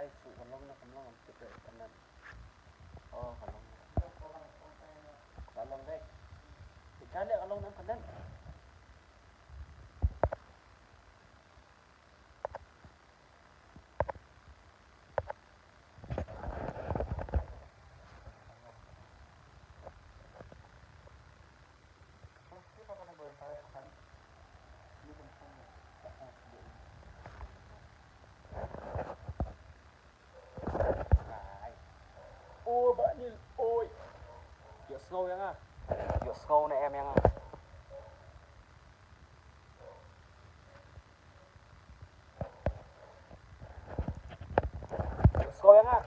ai su kalong na kamlong ang kita kanan. Oh, kalong. Kalong dek. Ikali kalong nang kanan. Ôi bạn nhìn ôi. Dựa snow yang à. Dựa snow này em yang à. Dựa snow yang à.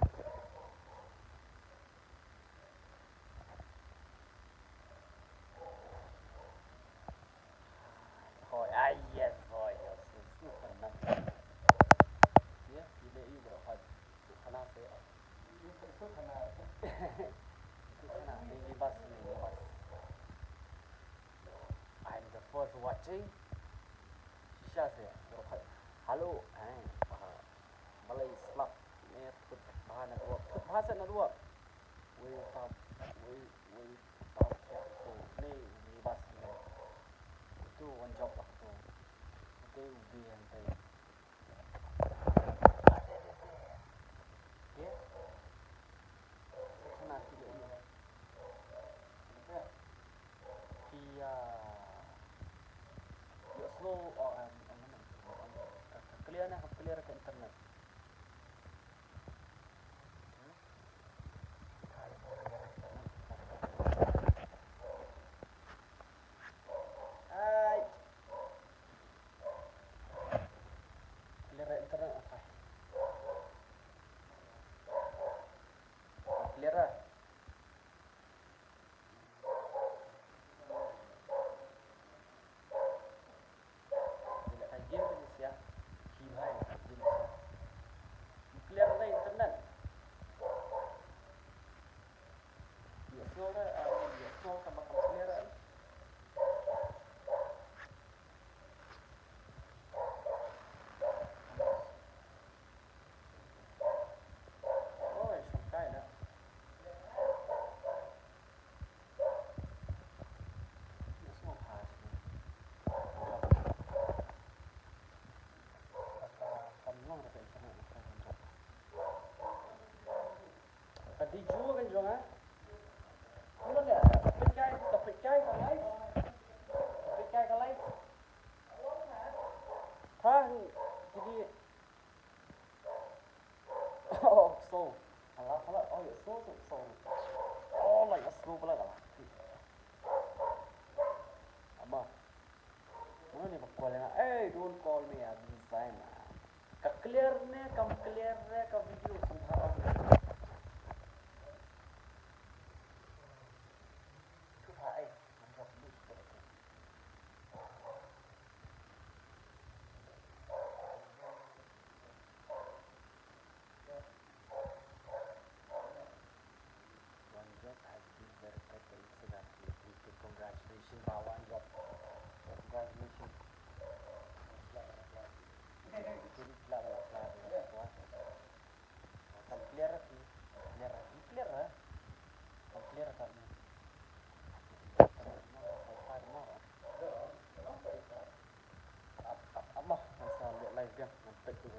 Hỏi ai yes rồi. Sự phần năng. Yeah, ide ibu hỏi. Khana se. Itu khana mini bus. I'm the first watching. Shisha se. Halo. Malay slap. Ni put bahan nak buat. Put bahasa nak buat. We stop ya. So ni mini bus ni. Itu one job lah tu. Itu ubi yang saya. Okay. Khana tidak ni. Kia. Slow or clear na clear ke internet. Hai. Clear internet apa? Clear ah. Bila game ni sia. Hibay game sia. Clear na internet. Ya slow na ya slow sama clear ah. Oh, sampai dah. Ya semua pas. Kamlong dekat internet. Tadi juga kan jong ah. Belum ya? Topik cai kan live. Topik cai kan live. Hah, jadi oh, so. Alah, oh ya, so. Oh, like a slow pala lah. Abah. Mana ni call yang don't call me I'm inside. Ka clear ne, ka video sumhara. Tu hai, manjak lu super. One job has been verified by Instagram. Congratulations, Bawan job. Congratulations. Jadi clear. Kan clear sih. Clear lah. Kan clear kan. Abah masa lihat live dia, nampak tu.